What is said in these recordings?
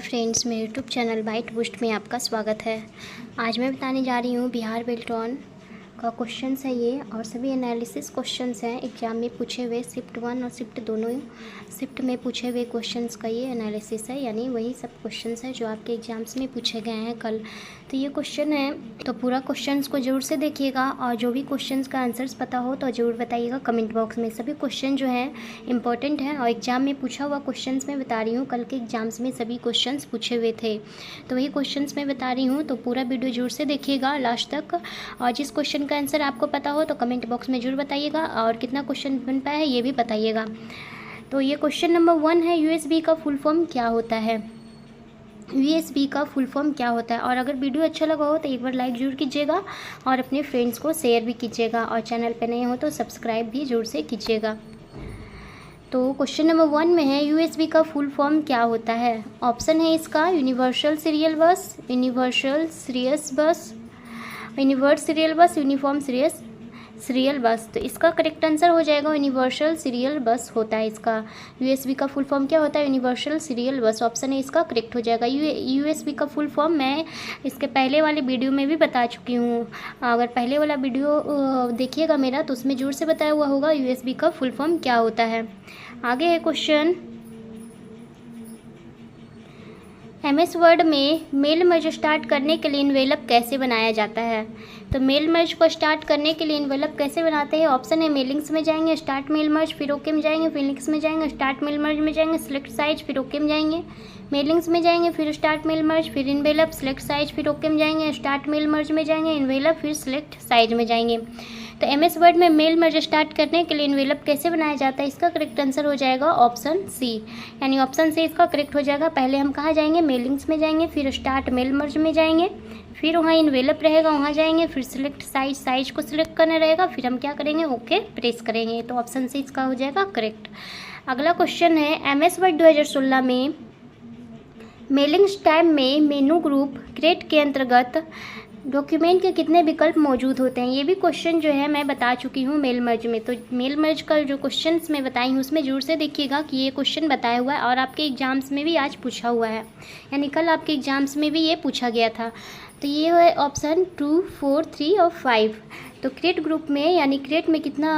Friends, मेरे YouTube channel bite boost में आपका स्वागत है। आज मैं बताने जा रही हूँ बिहार बेल्ट्रॉन का क्वेश्चंस है ये, और सभी एनालिसिस क्वेश्चंस हैं एग्जाम में पूछे हुए। शिफ्ट 1 और शिफ्ट दोनों शिफ्ट में पूछे हुए क्वेश्चंस का ये एनालिसिस है, यानी वही सब क्वेश्चंस है जो आपके एग्जाम्स में पूछे गए हैं कल। तो ये क्वेश्चन है, तो पूरा क्वेश्चंस को ज़रूर से देखिएगा, और जो भी क्वेश्चंस का आंसर्स पता हो तो ज़रूर बताइएगा कमेंट बॉक्स में। सभी क्वेश्चन जो हैं इंपॉर्टेंट हैं और एग्जाम में पूछा हुआ क्वेश्चंस मैं बता रही हूँ। कल के एग्जाम्स में सभी क्वेश्चंस पूछे हुए थे, तो वही क्वेश्चंस मैं बता रही हूँ। तो पूरा वीडियो जरूर से देखिएगा लास्ट तक, और जिस क्वेश्चन का आंसर आपको पता हो तो कमेंट बॉक्स में जरूर बताइएगा, और कितना क्वेश्चन बन पाया है ये भी बताइएगा। तो ये क्वेश्चन नंबर 1 है, यूएसबी का फुल फॉर्म क्या होता है। यूएसबी का फुल फॉर्म क्या होता है। और अगर वीडियो अच्छा लगा हो तो एक बार लाइक ज़रूर कीजिएगा, और अपने फ्रेंड्स को शेयर भी कीजिएगा, और चैनल पे नए हो तो सब्सक्राइब भी ज़रूर से कीजिएगा। तो क्वेश्चन नंबर 1 में है, यूएसबी का फुल फॉर्म क्या होता है। ऑप्शन है इसका universal serial bus, universal serious bus, universe serial bus, uniform serial bus. तो इसका करेक्ट आंसर हो जाएगा यूनिवर्सल सीरियल बस होता है इसका। यूएसबी का फुल फॉर्म क्या होता है, यूनिवर्सल सीरियल बस। ऑप्शन है इसका करेक्ट हो जाएगा। यूएसबी का फुल फॉर्म मैं इसके पहले वाले वीडियो में भी बता चुकी हूँ। अगर पहले वाला वीडियो देखिएगा मेरा तो उसमें जोर से बताया हुआ होगा यूएसबी का फुल फॉर्म क्या होता है। आगे है क्वेश्चन, एमएस वर्ड में मेल मर्ज स्टार्ट करने के लिए इन्वेलप कैसे बनाया जाता है। तो मेल मर्ज को स्टार्ट करने के लिए इन्वेलप कैसे बनाते हैं। ऑप्शन है मेलिंग्स में जाएंगे, स्टार्ट मेल मर्ज, फिर ओके में जाएंगे, फिर लिंक्स में जाएंगे, स्टार्ट मेल मर्ज में जाएंगे, सिलेक्ट साइज, फिर ओके में जाएंगे, मेलिंग्स में जाएंगे, फिर स्टार्ट मेल मर्ज, फिर इन्वेलप, सिलेक्ट साइज, फिर ओके में जाएंगे, स्टार्ट मेल मर्ज में जाएंगे, इन्वेलप, फिर सिलेक्ट साइज में जाएंगे। तो एमएस वर्ड में मेल मर्ज स्टार्ट करने के लिए इन्वेलप कैसे बनाया जाता है, इसका करेक्ट आंसर हो जाएगा ऑप्शन सी, यानी ऑप्शन सी इसका करेक्ट हो जाएगा। पहले हम कहाँ जाएंगे, मेलिंग्स में जाएंगे, फिर स्टार्ट मेल मर्ज में जाएंगे, फिर वहाँ इन्वेलप रहेगा वहाँ जाएंगे, फिर सिलेक्ट साइज, साइज को सिलेक्ट करना रहेगा, फिर हम क्या करेंगे, ओके प्रेस करेंगे। तो ऑप्शन सी इसका हो जाएगा करेक्ट। अगला क्वेश्चन है, एमएस वर्ड 2016 में मेलिंग्स टैब में मेनू ग्रुप क्रिएट के अंतर्गत डॉक्यूमेंट के कितने विकल्प मौजूद होते हैं। ये भी क्वेश्चन जो है मैं बता चुकी हूँ मेल मर्ज में। तो मेल मर्ज का जो क्वेश्चंस मैं बताई हूँ उसमें जरूर से देखिएगा कि ये क्वेश्चन बताया हुआ है, और आपके एग्जाम्स में भी आज पूछा हुआ है, यानी कल आपके एग्जाम्स में भी ये पूछा गया था। तो ये है ऑप्शन 2, 4, 3 और 5। तो क्रिएट ग्रुप में यानी क्रिएट में कितना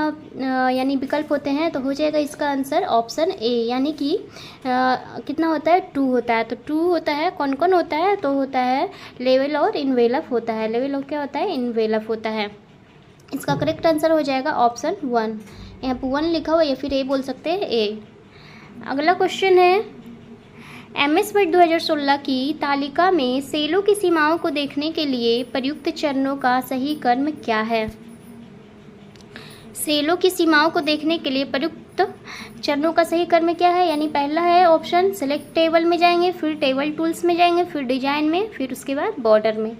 यानी विकल्प होते हैं, तो हो जाएगा इसका आंसर ऑप्शन ए, यानी कि कितना होता है, 2 होता है। तो 2 होता है, कौन कौन होता है, तो होता है लेवल और इन्वेलप होता है। लेवल और क्या होता है, इन्वेलप होता है। इसका करेक्ट आंसर हो जाएगा ऑप्शन 1। यहाँ पर 1 लिखा हुआ, या फिर ए बोल सकते हैं ए। अगला क्वेश्चन है, एमएस वर्ड 2016 की तालिका में सेलों की सीमाओं को देखने के लिए प्रयुक्त चरणों का सही क्रम क्या है। सेलों की सीमाओं को देखने के लिए प्रयुक्त चरणों का सही क्रम क्या है, यानी पहला है ऑप्शन सेलेक्ट टेबल में जाएंगे, फिर टेबल टूल्स में जाएंगे, फिर डिजाइन में, फिर उसके बाद बॉर्डर में।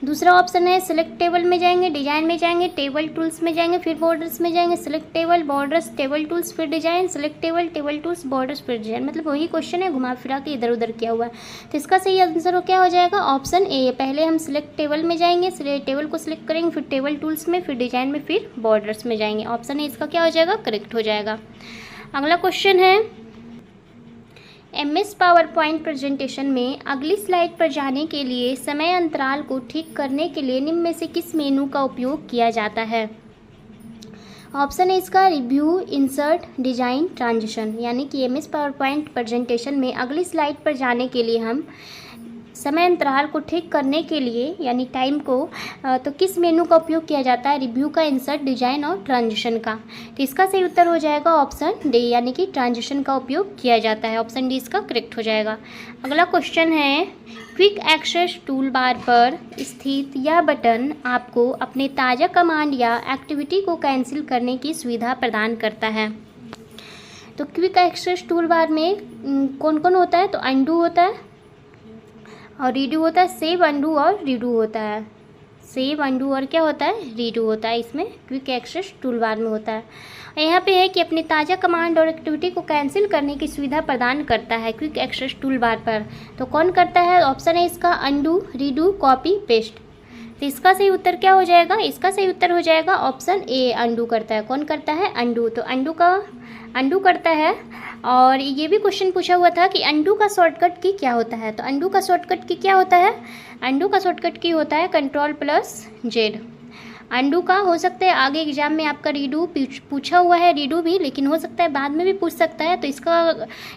दूसरा ऑप्शन है सेलेक्ट टेबल में जाएंगे, डिजाइन में जाएंगे, टेबल टूल्स में जाएंगे, फिर बॉर्डर्स में जाएंगे, select table, borders, table tools, फिर design, select table, table tools, borders, फिर डिजाइन। मतलब वही क्वेश्चन है, घुमा फिरा के इधर उधर किया हुआ है। तो इसका सही आंसर क्या हो जाएगा, ऑप्शन ए। पहले हम सिलेक्ट टेबल में जाएंगे, टेबल को सिलेक्ट करेंगे, फिर टेबल टूल्स में, फिर डिजाइन में, फिर बॉर्डर्स में जाएंगे। ऑप्शन ए इसका क्या हो जाएगा, करेक्ट हो जाएगा। अगला क्वेश्चन है, एमएस पावर पॉइंट प्रेजेंटेशन में अगली स्लाइड पर जाने के लिए समय अंतराल को ठीक करने के लिए निम्न में से किस मेनू का उपयोग किया जाता है। ऑप्शन है इसका रिव्यू, इंसर्ट, डिजाइन, ट्रांजिशन। यानी कि एमएस पावर पॉइंट प्रेजेंटेशन में अगली स्लाइड पर जाने के लिए हम समय अंतराल को ठीक करने के लिए यानी टाइम को तो किस मेनू का उपयोग किया जाता है, रिव्यू का, इंसर्ट, डिजाइन और ट्रांजिशन का। तो इसका सही उत्तर हो जाएगा ऑप्शन डी, यानी कि ट्रांजिशन का उपयोग किया जाता है। ऑप्शन डी इसका करेक्ट हो जाएगा। अगला क्वेश्चन है, क्विक एक्सेस टूल बार पर स्थित यह बटन आपको अपने ताज़ा कमांड या एक्टिविटी को कैंसिल करने की सुविधा प्रदान करता है। तो क्विक एक्सेस टूल बार में कौन कौन होता है, तो अनडू होता है और रीडू होता है, सेव, अनडू और रीडू होता है। सेव, अनडू और क्या होता है, रीडू होता है, इसमें क्विक एक्सेस टूल बार में होता है। यहाँ पे है कि अपनी ताज़ा कमांड और एक्टिविटी को कैंसिल करने की सुविधा प्रदान करता है क्विक एक्सेस टूल बार पर। तो कौन करता है, ऑप्शन है इसका अनडू, रीडू, कॉपी, पेस्ट। तो इसका सही उत्तर क्या हो जाएगा? इसका सही उत्तर हो जाएगा ऑप्शन ए, अंडू करता है। कौन करता है? अंडू। तो अंडू करता है। और ये भी क्वेश्चन पूछा हुआ था कि अंडू का शॉर्टकट की क्या होता है। तो अंडू का शॉर्टकट की क्या होता है? अंडू का शॉर्टकट की होता है Ctrl+Z। अंडू का हो सकता है आगे एग्जाम में आपका रीडू पूछा हुआ है, रीडू भी, लेकिन हो सकता है बाद में भी पूछ सकता है। तो इसका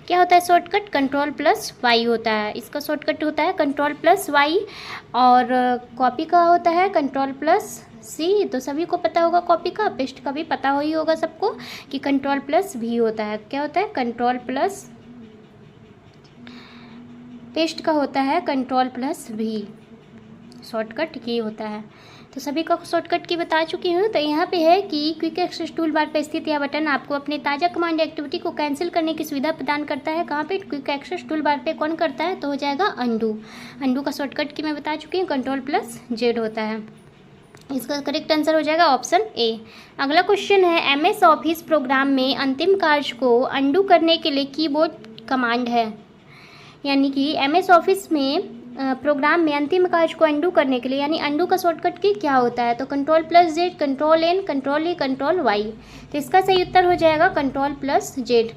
क्या होता है शॉर्टकट? Ctrl+Y होता है। इसका शॉर्टकट होता है Ctrl+Y। और कॉपी का होता है Ctrl+C। तो सभी को पता होगा कॉपी का, पेस्ट का भी पता ही होगा सबको कि Ctrl+V होता है। क्या होता है? पेस्ट का होता है Ctrl+V। शॉर्टकट ये होता है। तो सभी का शॉर्टकट की बता चुकी हूँ। तो यहाँ पे है कि क्विक एक्सेस टूल बार पर स्थित यह बटन आपको अपने ताज़ा कमांड एक्टिविटी को कैंसिल करने की सुविधा प्रदान करता है। कहाँ पे? क्विक एक्सेस टूल बार पे कौन करता है? तो हो जाएगा अंडू। अंडू का शॉर्टकट की मैं बता चुकी हूँ, Ctrl+Z होता है। इसका करेक्ट आंसर हो जाएगा ऑप्शन ए। अगला क्वेश्चन है, MS ऑफिस प्रोग्राम में अंतिम कार्य को अंडू करने के लिए कीबोर्ड कमांड है। यानी कि MS ऑफिस में प्रोग्राम में अंतिम कार्य को अंडू करने के लिए, यानी अंडू का शॉर्टकट की क्या होता है? तो Ctrl+Z, Ctrl+N, Ctrl+A, Ctrl+Y। तो इसका सही उत्तर हो जाएगा Ctrl+Z।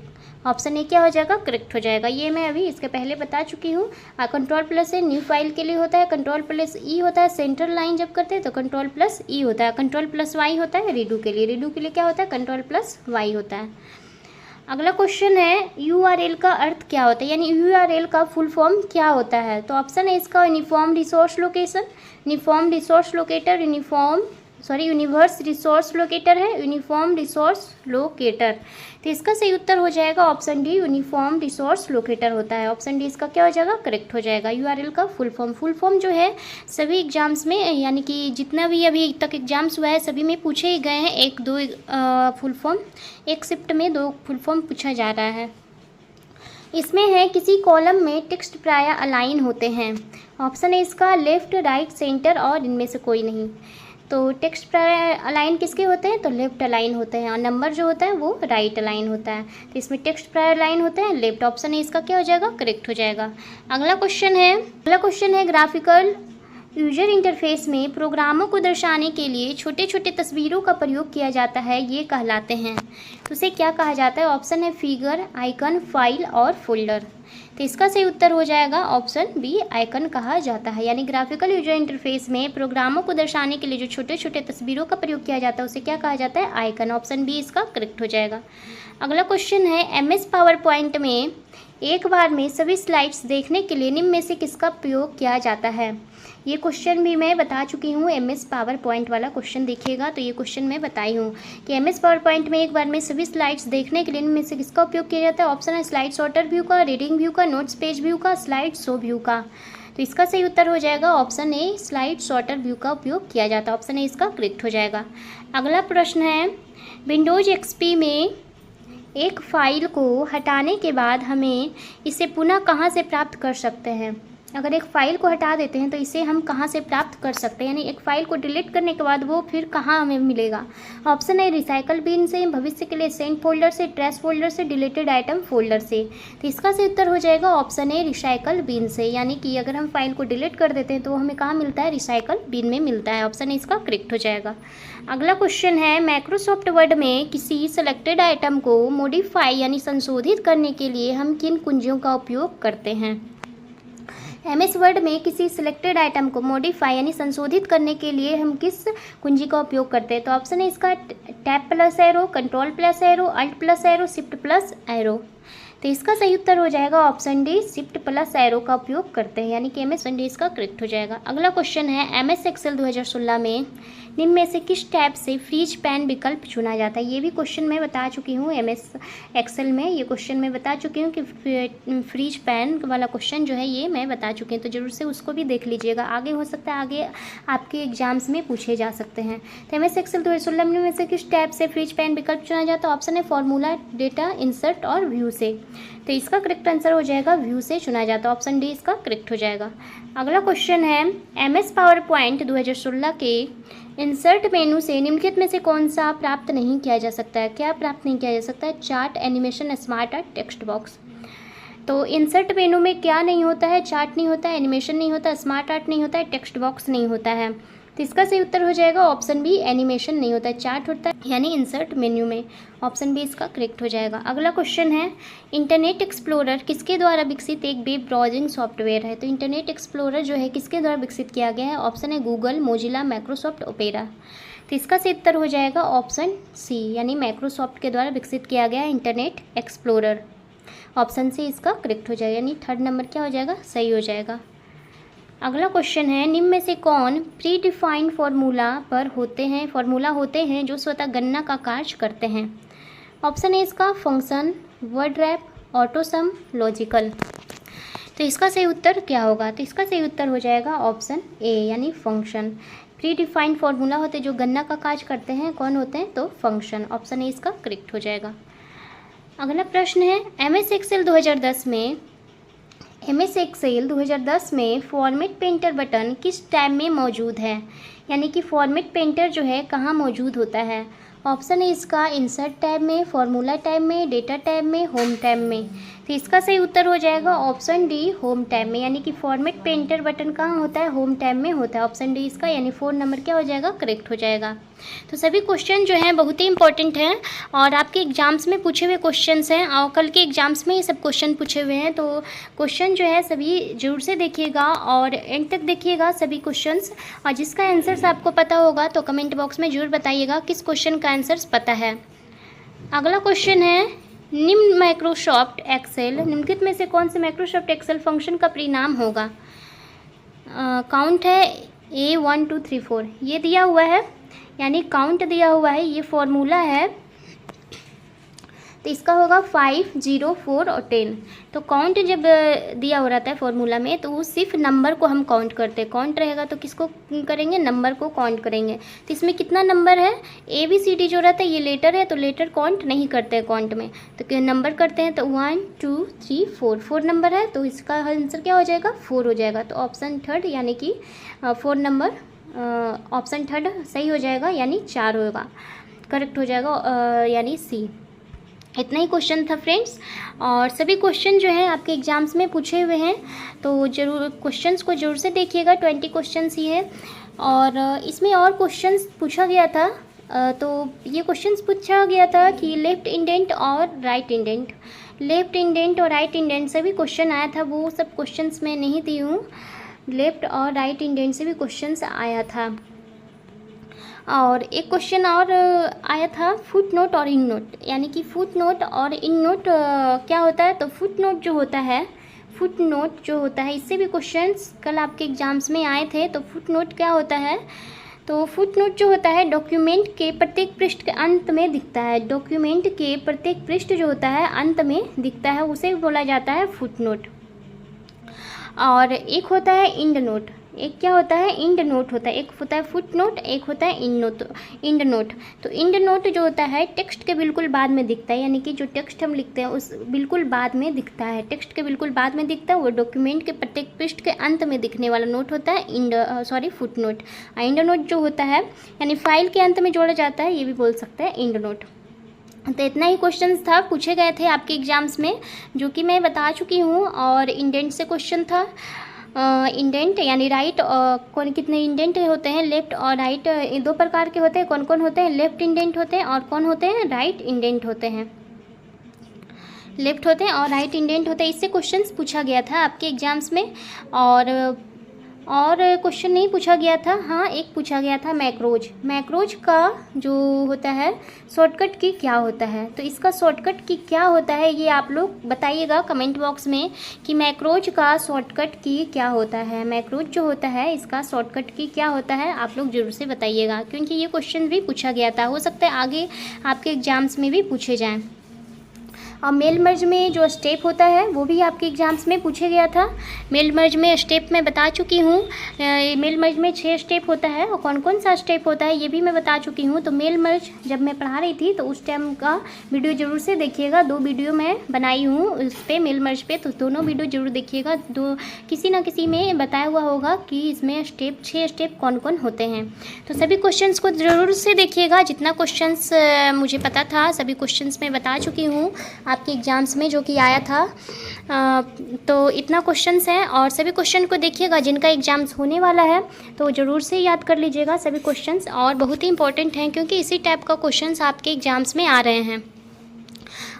ऑप्शन ए क्या हो जाएगा? करेक्ट हो जाएगा। ये मैं अभी इसके पहले बता चुकी हूँ। Ctrl+A न्यू फाइल के लिए होता है, Ctrl+E होता है सेंट्रल लाइन जब करते हैं तो Ctrl+E होता है, Ctrl+Y होता है रीडू के लिए। रीडू के लिए क्या होता है? Ctrl+Y होता है। अगला क्वेश्चन है, URL का अर्थ क्या होता है? यानी URL का फुल फॉर्म क्या होता है? तो ऑप्शन है इसका uniform resource location, uniform resource locator, universe resource locator है, यूनिफॉर्म रिसोर्स लोकेटर। तो इसका सही उत्तर हो जाएगा option D, uniform resource locator होता है। ऑप्शन डी इसका क्या हो जाएगा? करेक्ट हो जाएगा। URL का फुल फॉर्म जो है सभी एग्जाम्स में, यानी कि जितना भी अभी तक एग्जाम्स हुआ है सभी में पूछे ही गए हैं। एक दो फुल फॉर्म, एक शिफ्ट में 2 फुल फॉर्म पूछा जा रहा है। इसमें है किसी कॉलम में टेक्स्ट प्राय अलाइन होते हैं। ऑप्शन है इसका लेफ्ट, राइट, सेंटर और इनमें से कोई नहीं। तो टेक्स्ट प्राय अलाइन किसके होते हैं? तो लेफ्ट अलाइन होते हैं, और नंबर जो होता है वो राइट अलाइन होता है। तो इसमें टेक्स्ट प्राय अलाइन होते हैं लेफ्ट। ऑप्शन है इसका क्या हो जाएगा? करेक्ट हो जाएगा। अगला क्वेश्चन है ग्राफिकल यूजर इंटरफेस में प्रोग्रामों को दर्शाने के लिए छोटे छोटे तस्वीरों का प्रयोग किया जाता है, ये कहलाते हैं। तो उसे क्या कहा जाता है? ऑप्शन है फिगर, आइकन, फाइल और फोल्डर। तो इसका सही उत्तर हो जाएगा ऑप्शन बी, आइकन कहा जाता है। यानी ग्राफिकल यूजर इंटरफेस में प्रोग्रामों को दर्शाने के लिए जो छोटे छोटे तस्वीरों का प्रयोग किया जाता है उसे क्या कहा जाता है? आइकन। ऑप्शन बी इसका करेक्ट हो जाएगा। अगला क्वेश्चन है, MS पावर पॉइंट में एक बार में सभी स्लाइड्स देखने के लिए निम्न में से किसका प्रयोग किया जाता है? ये क्वेश्चन भी मैं बता चुकी हूँ। MS पावर पॉइंट वाला क्वेश्चन देखिएगा तो ये क्वेश्चन मैं बताई हूँ कि MS पावर पॉइंट में एक बार में सभी स्लाइड्स देखने के लिए इनमें से किसका उपयोग किया जाता है? ऑप्शन है स्लाइड सॉर्टर व्यू का, रीडिंग व्यू का, नोट्स पेज व्यू का, स्लाइड शो व्यू का। तो इसका सही उत्तर हो जाएगा option A, slide sorter view का उपयोग किया जाता है। ऑप्शन ए इसका करेक्ट हो जाएगा। अगला प्रश्न है, विंडोज XP में एक फाइल को हटाने के बाद हमें इसे पुनः कहाँ से प्राप्त कर सकते हैं? अगर एक फ़ाइल को हटा देते हैं तो इसे हम कहाँ से प्राप्त कर सकते हैं? यानी एक फ़ाइल को डिलीट करने के बाद वो फिर कहाँ हमें मिलेगा? ऑप्शन है रिसाइकल बिन से, भविष्य के लिए सेंट फोल्डर से, ट्रैश फोल्डर से, डिलीटेड आइटम फोल्डर से। तो इसका सही उत्तर हो जाएगा ऑप्शन है रिसाइकल बिन से। यानी कि अगर हम फाइल को डिलीट कर देते हैं तो हमें कहाँ मिलता है? रिसाइकल बिन में मिलता है। ऑप्शन है इसका करेक्ट हो जाएगा। अगला क्वेश्चन है, माइक्रोसॉफ्ट वर्ड में किसी सेलेक्टेड आइटम को मॉडिफाई यानी संशोधित करने के लिए हम किन कुंजियों का उपयोग करते हैं? MS वर्ड में किसी सिलेक्टेड आइटम को मॉडिफाई यानी संशोधित करने के लिए हम किस कुंजी का उपयोग करते हैं? तो ऑप्शन है इसका tab plus arrow, control plus arrow, alt plus arrow, shift plus arrow. तो इसका सही उत्तर हो जाएगा option D, shift plus arrow का उपयोग करते हैं। यानी कि MS डी इसका करेक्ट हो जाएगा। अगला क्वेश्चन है, MS एक्सेल 2016 में निम्न में से किस टैब से फ्रीज पैन विकल्प चुना जाता है? ये भी क्वेश्चन मैं बता चुकी हूँ। MS एक्सेल में ये क्वेश्चन मैं बता चुकी हूँ कि फ्रीज पैन वाला क्वेश्चन जो है ये मैं बता चुकी हूँ, तो ज़रूर से उसको भी देख लीजिएगा। आगे हो सकता है आगे आपके एग्जाम्स में पूछे जा सकते हैं। तो MS एक्सेल 2016 में से किस टैब से फ्रीज पैन विकल्प चुना जाता है? ऑप्शन है फॉर्मूला, डेटा, इंसर्ट और व्यू से। तो इसका करेक्ट आंसर हो जाएगा व्यू से चुना जाता है। ऑप्शन डी इसका करेक्ट हो जाएगा। अगला क्वेश्चन है, MS पावर पॉइंट 2016 के इंसर्ट मेनू से निम्नलिखित में से कौन सा प्राप्त नहीं किया जा सकता है? क्या प्राप्त नहीं किया जा सकता है? Chart, animation, smart art, text box. तो इंसर्ट मेनू में क्या नहीं होता है? चार्ट नहीं होता है, एनिमेशन नहीं होता, स्मार्ट आर्ट नहीं होता है, टेक्स्ट बॉक्स नहीं होता है। तो तो इसका सही उत्तर हो जाएगा ऑप्शन बी, एनिमेशन नहीं होता है, चार्ट होता है यानी इंसर्ट मेन्यू में। ऑप्शन बी इसका करेक्ट हो जाएगा। अगला क्वेश्चन है, इंटरनेट एक्सप्लोरर किसके द्वारा विकसित एक वेब ब्राउजिंग सॉफ्टवेयर है? तो इंटरनेट एक्सप्लोरर जो है किसके द्वारा विकसित किया गया है? ऑप्शन है गूगल, मोजिला, माइक्रोसॉफ्ट, ओपेरा। तो इसका सही उत्तर हो जाएगा ऑप्शन सी, यानी माइक्रोसॉफ्ट के द्वारा विकसित किया गया है इंटरनेट एक्सप्लोरर। ऑप्शन सी इसका करेक्ट हो जाएगा, यानी थर्ड नंबर क्या हो जाएगा? सही हो जाएगा। अगला क्वेश्चन है, निम्न में से कौन प्री डिफाइंड फॉर्मूला होते हैं जो स्वतः गणना का कार्य करते हैं? ऑप्शन है इसका function, word rap, AutoSum, logical. तो इसका सही उत्तर क्या होगा? तो इसका सही उत्तर हो जाएगा ऑप्शन ए, यानी फंक्शन। प्री डिफाइंड फॉर्मूला होते जो गणना का कार्य करते हैं, कौन होते हैं? तो फंक्शन। ऑप्शन ए इसका करेक्ट हो जाएगा। अगला प्रश्न है, MS एक्सेल 2010 में फॉर्मेट पेंटर बटन किस टैब में मौजूद है? यानी कि फॉर्मेट पेंटर जो है कहाँ मौजूद होता है? ऑप्शन है इसका इंसर्ट टैब में, फॉर्मूला टैब में, डेटा टैब में, होम टैब में। तो इसका सही उत्तर हो जाएगा ऑप्शन डी, होम टैब में। यानी कि फॉर्मेट पेंटर बटन कहाँ होता है? होम टैब में होता है। ऑप्शन डी इसका, यानी 4 नंबर क्या हो जाएगा? करेक्ट हो जाएगा। तो सभी क्वेश्चन जो हैं बहुत ही इंपॉर्टेंट हैं और आपके एग्जाम्स में पूछे हुए क्वेश्चंस हैं और कल के एग्जाम्स में ये सब क्वेश्चन पूछे हुए हैं। तो क्वेश्चन जो है सभी जरूर से देखिएगा और एंड तक देखिएगा सभी क्वेश्चंस, और जिसका आंसर्स आपको पता होगा तो कमेंट बॉक्स में जरूर बताइएगा किस क्वेश्चन का आंसर्स पता है। अगला क्वेश्चन है, निम्न माइक्रोसॉफ्ट एक्सेल निम्नलिखित में से कौन से माइक्रोसॉफ्ट एक्सेल फंक्शन का परिणाम होगा? काउंट है A 1 2 3 4, ये दिया हुआ है, यानी काउंट दिया हुआ है, ये फॉर्मूला है। तो इसका होगा 5, 0, 4 और 10। तो काउंट जब दिया हो रहता है फॉर्मूला में तो वो सिर्फ नंबर को हम काउंट करते हैं। काउंट रहेगा तो किसको करेंगे? नंबर को काउंट करेंगे। तो इसमें कितना नंबर है? ABCD जो रहता है ये लेटर है, तो लेटर काउंट नहीं करते हैं काउंट में, तो नंबर करते हैं। तो 1 2 3 4 नंबर है, तो इसका आंसर क्या हो जाएगा? 4 हो जाएगा। तो ऑप्शन थर्ड यानी कि 4 नंबर, ऑप्शन थर्ड सही हो जाएगा, यानी 4 होगा, करेक्ट हो जाएगा, यानी सी। इतना ही क्वेश्चन था फ्रेंड्स, और सभी क्वेश्चन जो है आपके एग्जाम्स में पूछे हुए हैं, तो ज़रूर क्वेश्चंस को ज़रूर से देखिएगा। 20 क्वेश्चंस ही है और इसमें और क्वेश्चंस पूछा गया था। तो ये क्वेश्चंस पूछा गया था कि लेफ़्ट इंडेंट और राइट इंडेंट, लेफ़्ट इंडेंट और राइट इंडेंट से भी क्वेश्चन आया था। वो सब क्वेश्चंस मैं नहीं दी हूँ, लेफ़्ट और राइट इंडेंट से भी क्वेश्चंस आया था। और एक क्वेश्चन और आया था फुट नोट और इन नोट, यानी कि फुट नोट और इन नोट क्या होता है? तो फुट नोट जो होता है, इससे भी क्वेश्चंस कल आपके एग्जाम्स में आए थे। तो फुट नोट क्या होता है? तो फुट नोट जो होता है डॉक्यूमेंट के प्रत्येक पृष्ठ के अंत में दिखता है। डॉक्यूमेंट के प्रत्येक पृष्ठ जो होता है अंत में दिखता है, उसे बोला जाता है फुट नोट। और एक होता है इंड नोट, एक क्या होता है? इंड नोट होता है। एक होता है फुट नोट, एक होता है इंड नोट। तो इंड नोट जो होता है टेक्स्ट के बिल्कुल बाद में दिखता है, यानी कि जो टेक्स्ट हम लिखते हैं उस बिल्कुल बाद में दिखता है, टेक्स्ट के बिल्कुल बाद में दिखता है। वो डॉक्यूमेंट के प्रत्येक पृष्ठ के अंत में दिखने वाला नोट होता है फुट नोट। इंड नोट जो होता है यानी फाइल के अंत में जोड़ा जाता है, ये भी बोल सकते हैं इंड नोट। तो इतना ही क्वेश्चंस था, पूछे गए थे आपके एग्जाम्स में, जो कि मैं बता चुकी हूँ। और इंडेंट से क्वेश्चन था, इंडेंट यानी राइट, कौन कितने इंडेंट होते हैं? लेफ़्ट और राइट, 2 प्रकार के होते हैं। कौन कौन होते हैं? लेफ़्ट इंडेंट होते हैं और कौन होते हैं? राइट इंडेंट होते हैं। लेफ़्ट होते हैं और राइट इंडेंट होते हैं। इससे क्वेश्चंस पूछा गया था आपके एग्जाम्स में। और क्वेश्चन नहीं पूछा गया था, हाँ एक पूछा गया था मैक्रोज का जो होता है शॉर्टकट की क्या होता है? तो इसका शॉर्टकट की क्या होता है ये आप लोग बताइएगा कमेंट बॉक्स में कि मैक्रोज का शॉर्टकट की क्या होता है। मैक्रोज जो होता है इसका शॉर्टकट की क्या होता है, आप लोग जरूर से बताइएगा, क्योंकि ये क्वेश्चन भी पूछा गया था। हो सकता है आगे आपके एग्जाम्स में भी पूछे जाएँ। और मेल मर्ज में जो स्टेप होता है वो भी आपके एग्जाम्स में पूछे गया था। मेल मर्ज में स्टेप मैं बता चुकी हूँ। मेल मर्ज में 6 स्टेप होता है और कौन कौन सा स्टेप होता है ये भी मैं बता चुकी हूँ। तो मेल मर्ज जब मैं पढ़ा रही थी तो उस टाइम का वीडियो ज़रूर से देखिएगा। 2 वीडियो मैं बनाई हूँ उस पर, मेल मर्ज पे, तो दोनों वीडियो ज़रूर देखिएगा। किसी ना किसी में बताया हुआ होगा कि इसमें 6 स्टेप कौन कौन होते हैं। तो सभी क्वेश्चंस को ज़रूर से देखिएगा। जितना क्वेश्चंस मुझे पता था सभी क्वेश्चंस मैं बता चुकी हूँ आपके एग्ज़ाम्स में जो कि आया था। तो इतना क्वेश्चंस हैं और सभी क्वेश्चन को देखिएगा, जिनका एग्ज़ाम्स होने वाला है तो ज़रूर से याद कर लीजिएगा सभी क्वेश्चंस, और बहुत ही इंपॉर्टेंट हैं क्योंकि इसी टाइप का क्वेश्चंस आपके एग्ज़ाम्स में आ रहे हैं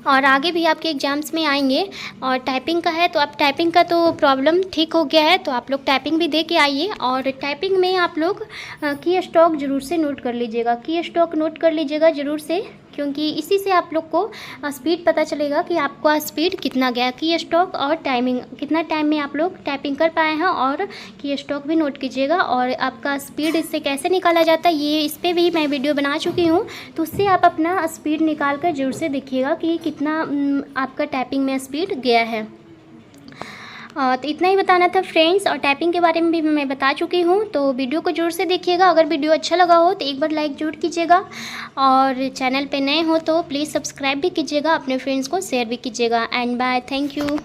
और आगे भी आपके एग्ज़ाम्स में आएंगे। और टाइपिंग का है तो आप टाइपिंग का तो प्रॉब्लम ठीक हो गया है, तो आप लोग टाइपिंग भी दे के आइए। और टाइपिंग में आप लोग की स्ट्रोक ज़रूर से नोट कर लीजिएगा, की स्ट्रोक नोट कर लीजिएगा ज़रूर से, क्योंकि इसी से आप लोग को स्पीड पता चलेगा कि आपका स्पीड कितना गया। की स्ट्रोक और टाइमिंग, कितना टाइम में आप लोग टाइपिंग कर पाए हैं, और की स्ट्रोक भी नोट कीजिएगा। और आपका स्पीड इससे कैसे निकाला जाता है ये इस पर भी मैं वीडियो बना चुकी हूँ, तो उससे आप अपना स्पीड निकाल कर ज़रूर से देखिएगा कि कितना आपका टाइपिंग में स्पीड गया है। तो इतना ही बताना था फ्रेंड्स, और टाइपिंग के बारे में भी मैं बता चुकी हूँ। तो वीडियो को ज़रूर से देखिएगा, अगर वीडियो अच्छा लगा हो तो एक बार लाइक ज़रूर कीजिएगा, और चैनल पे नए हो तो प्लीज़ सब्सक्राइब भी कीजिएगा, अपने फ्रेंड्स को शेयर भी कीजिएगा। And bye, thank you.